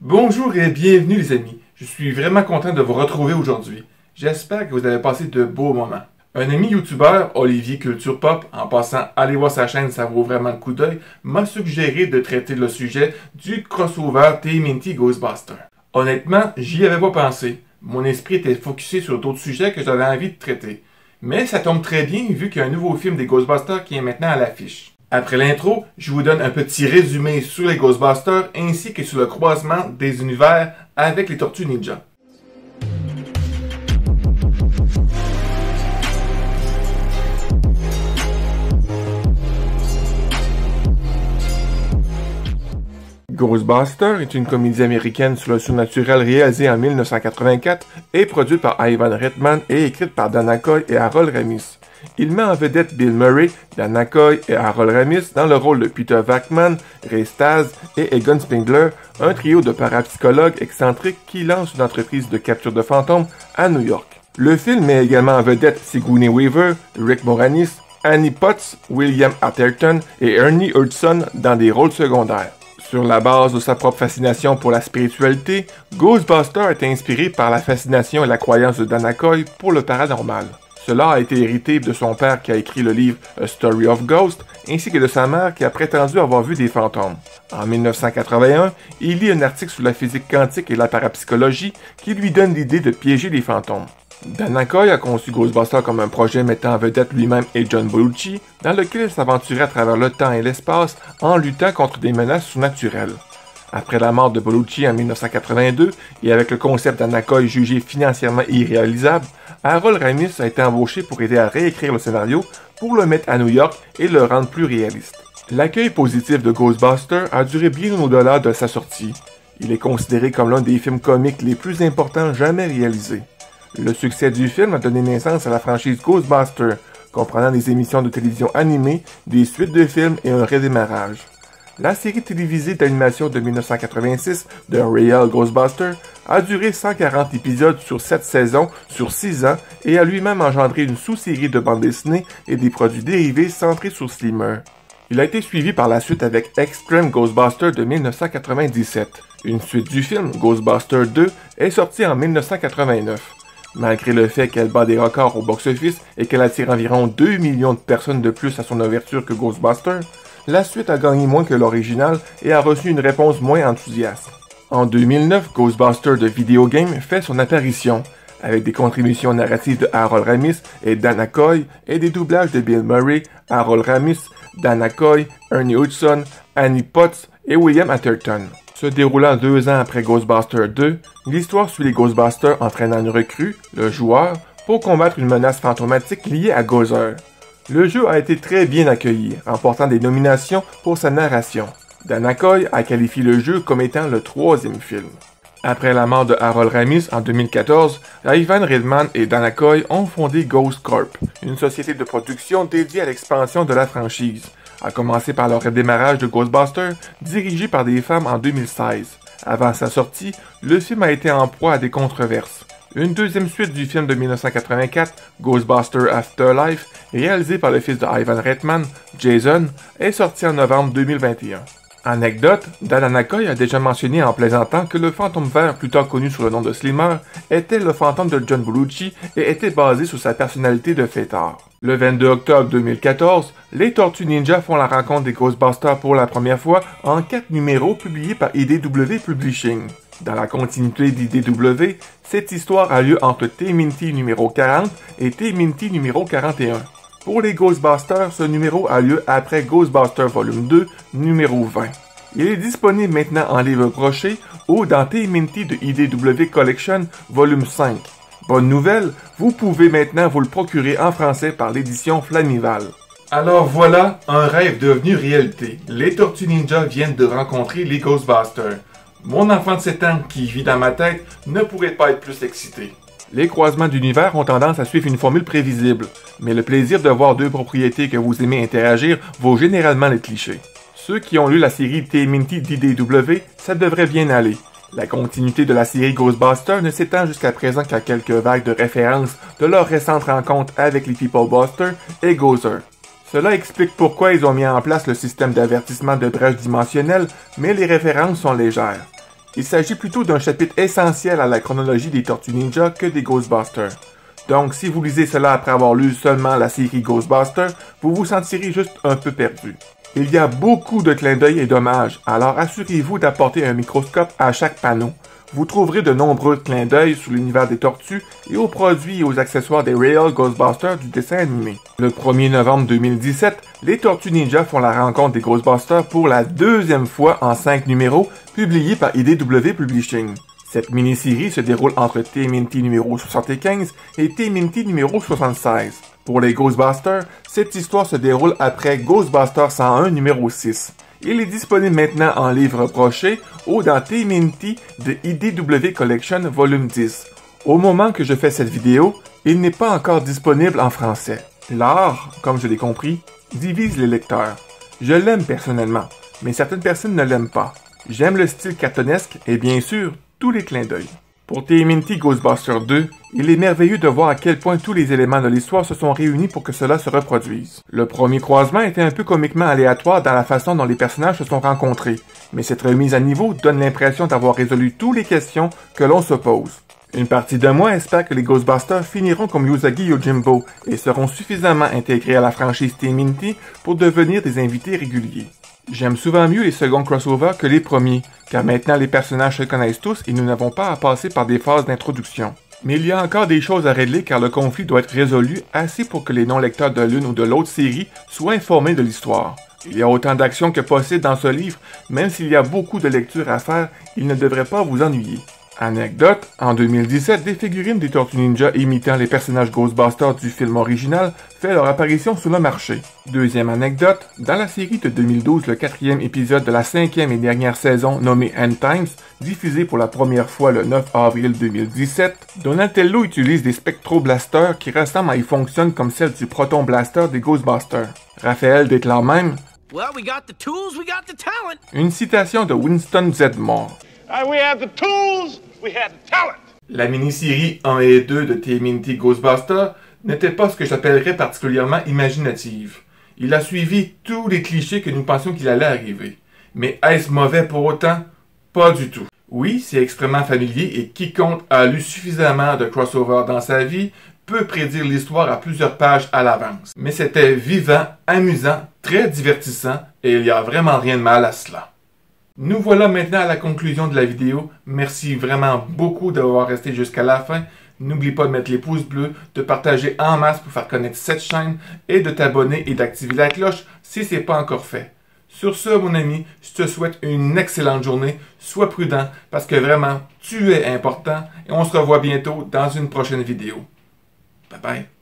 Bonjour et bienvenue les amis. Je suis vraiment content de vous retrouver aujourd'hui. J'espère que vous avez passé de beaux moments. Un ami youtubeur, Olivier Culture Pop, en passant, allez voir sa chaîne, ça vaut vraiment le coup d'œil, m'a suggéré de traiter le sujet du crossover TMNT Ghostbusters. Honnêtement, j'y avais pas pensé. Mon esprit était focusé sur d'autres sujets que j'avais envie de traiter. Mais ça tombe très bien vu qu'il y a un nouveau film des Ghostbusters qui est maintenant à l'affiche. Après l'intro, je vous donne un petit résumé sur les Ghostbusters ainsi que sur le croisement des univers avec les Tortues Ninja. Ghostbusters est une comédie américaine sur le surnaturel réalisée en 1984 et produite par Ivan Reitman et écrite par Dan Aykroyd et Harold Ramis. Il met en vedette Bill Murray, Dan Aykroyd et Harold Ramis dans le rôle de Peter Venkman, Ray Staz et Egon Spengler, un trio de parapsychologues excentriques qui lance une entreprise de capture de fantômes à New York. Le film met également en vedette Sigourney Weaver, Rick Moranis, Annie Potts, William Atherton et Ernie Hudson dans des rôles secondaires. Sur la base de sa propre fascination pour la spiritualité, Ghostbusters est inspiré par la fascination et la croyance de Dan Aykroyd pour le paranormal. Cela a été hérité de son père qui a écrit le livre A Story of Ghosts, ainsi que de sa mère qui a prétendu avoir vu des fantômes. En 1981, il lit un article sur la physique quantique et la parapsychologie qui lui donne l'idée de piéger les fantômes. Dan Aykroyd a conçu Ghostbusters comme un projet mettant en vedette lui-même et John Belushi, dans lequel il s'aventurait à travers le temps et l'espace en luttant contre des menaces surnaturelles. Après la mort de Belushi en 1982, et avec le concept Dan Aykroyd jugé financièrement irréalisable, Harold Ramis a été embauché pour aider à réécrire le scénario pour le mettre à New York et le rendre plus réaliste. L'accueil positif de Ghostbusters a duré bien au-delà de sa sortie. Il est considéré comme l'un des films comiques les plus importants jamais réalisés. Le succès du film a donné naissance à la franchise Ghostbusters, comprenant des émissions de télévision animées, des suites de films et un redémarrage. La série télévisée d'animation de 1986 de Real Ghostbusters a duré 140 épisodes sur 7 saisons sur 6 ans et a lui-même engendré une sous-série de bandes dessinées et des produits dérivés centrés sur Slimer. Il a été suivi par la suite avec Extreme Ghostbusters de 1997. Une suite du film, Ghostbusters 2, est sortie en 1989. Malgré le fait qu'elle bat des records au box-office et qu'elle attire environ 2 millions de personnes de plus à son ouverture que Ghostbusters, la suite a gagné moins que l'original et a reçu une réponse moins enthousiaste. En 2009, Ghostbusters de Video Game fait son apparition, avec des contributions narratives de Harold Ramis et Dan Aykroyd et des doublages de Bill Murray, Harold Ramis, Dan Aykroyd, Ernie Hudson, Annie Potts et William Atherton. Se déroulant 2 ans après Ghostbusters 2, l'histoire suit les Ghostbusters entraînant une recrue, le joueur, pour combattre une menace fantomatique liée à Gozer. Le jeu a été très bien accueilli, remportant des nominations pour sa narration. Dan Aykroyd a qualifié le jeu comme étant le 3e film. Après la mort de Harold Ramis en 2014, Ivan Reitman et Dan Aykroyd ont fondé Ghost Corp, une société de production dédiée à l'expansion de la franchise, à commencer par le redémarrage de Ghostbusters, dirigé par des femmes en 2016. Avant sa sortie, le film a été en proie à des controverses. Une deuxième suite du film de 1984, Ghostbusters Afterlife, réalisé par le fils de Ivan Reitman, Jason, est sortie en novembre 2021. Anecdote, Dan Aykroyd a déjà mentionné en plaisantant que le fantôme vert, plus tard connu sous le nom de Slimer, était le fantôme de John Belushi et était basé sur sa personnalité de fêtard. Le 22 octobre 2014, les Tortues Ninja font la rencontre des Ghostbusters pour la première fois en 4 numéros publiés par IDW Publishing. Dans la continuité d'IDW, cette histoire a lieu entre TMNT numéro 40 et TMNT numéro 41. Pour les Ghostbusters, ce numéro a lieu après Ghostbusters Volume 2, numéro 20. Il est disponible maintenant en livre broché ou dans TMNT de IDW Collection, Volume 5. Bonne nouvelle, vous pouvez maintenant vous le procurer en français par l'édition Flamival. Alors voilà, un rêve devenu réalité. Les Tortues Ninja viennent de rencontrer les Ghostbusters. Mon enfant de 7 ans qui vit dans ma tête ne pourrait pas être plus excité. Les croisements d'univers ont tendance à suivre une formule prévisible, mais le plaisir de voir deux propriétés que vous aimez interagir vaut généralement les clichés. Ceux qui ont lu la série TMNT d'IDW, ça devrait bien aller. La continuité de la série Ghostbusters ne s'étend jusqu'à présent qu'à quelques vagues de références de leur récente rencontre avec les Peoplebusters et Gozer. Cela explique pourquoi ils ont mis en place le système d'avertissement de brèche dimensionnelle, mais les références sont légères. Il s'agit plutôt d'un chapitre essentiel à la chronologie des Tortues Ninja que des Ghostbusters. Donc, si vous lisez cela après avoir lu seulement la série Ghostbusters, vous vous sentirez juste un peu perdu. Il y a beaucoup de clins d'œil et d'hommages, alors assurez-vous d'apporter un microscope à chaque panneau. Vous trouverez de nombreux clins d'œil sur l'univers des tortues et aux produits et aux accessoires des Real Ghostbusters du dessin animé. Le 1er novembre 2017, les Tortues Ninja font la rencontre des Ghostbusters pour la deuxième fois en 5 numéros, publiés par IDW Publishing. Cette mini-série se déroule entre TMNT numéro 75 et TMNT numéro 76. Pour les Ghostbusters, cette histoire se déroule après Ghostbusters 101 numéro 6. Il est disponible maintenant en livre broché ou dans TMNT de IDW Collection volume 10. Au moment que je fais cette vidéo, il n'est pas encore disponible en français. L'art, comme je l'ai compris, divise les lecteurs. Je l'aime personnellement, mais certaines personnes ne l'aiment pas. J'aime le style cartoonesque et bien sûr, tous les clins d'œil. Pour TMNT Ghostbusters 2, il est merveilleux de voir à quel point tous les éléments de l'histoire se sont réunis pour que cela se reproduise. Le premier croisement était un peu comiquement aléatoire dans la façon dont les personnages se sont rencontrés, mais cette remise à niveau donne l'impression d'avoir résolu toutes les questions que l'on se pose. Une partie de moi espère que les Ghostbusters finiront comme Usagi Yojimbo et seront suffisamment intégrés à la franchise TMNT pour devenir des invités réguliers. J'aime souvent mieux les seconds crossovers que les premiers, car maintenant les personnages se connaissent tous et nous n'avons pas à passer par des phases d'introduction. Mais il y a encore des choses à régler car le conflit doit être résolu assez pour que les non-lecteurs de l'une ou de l'autre série soient informés de l'histoire. Il y a autant d'actions que possible dans ce livre, même s'il y a beaucoup de lectures à faire, il ne devrait pas vous ennuyer. Anecdote, en 2017, des figurines des Tortues Ninja imitant les personnages Ghostbusters du film original fait leur apparition sur le marché. Deuxième anecdote, dans la série de 2012, le 4e épisode de la 5e et dernière saison nommée End Times, diffusé pour la première fois le 9 avril 2017, Donatello utilise des spectroblasters qui ressemblent à y fonctionnent comme celles du Proton Blaster des Ghostbusters. Raphaël déclare même Well, we got the tools, we got the talent. Une citation de Winston Zeddemore. We had the tools, we had the talent. La mini-série 1 et 2 de TMNT Ghostbusters n'était pas ce que j'appellerais particulièrement imaginative. Il a suivi tous les clichés que nous pensions qu'il allait arriver. Mais est-ce mauvais pour autant? Pas du tout. Oui, c'est extrêmement familier et quiconque a lu suffisamment de crossover dans sa vie peut prédire l'histoire à plusieurs pages à l'avance. Mais c'était vivant, amusant, très divertissant et il n'y a vraiment rien de mal à cela. Nous voilà maintenant à la conclusion de la vidéo. Merci vraiment beaucoup d'avoir resté jusqu'à la fin. N'oublie pas de mettre les pouces bleus, de partager en masse pour faire connaître cette chaîne et de t'abonner et d'activer la cloche si ce n'est pas encore fait. Sur ce, mon ami, je te souhaite une excellente journée. Sois prudent parce que vraiment, tu es important et on se revoit bientôt dans une prochaine vidéo. Bye bye.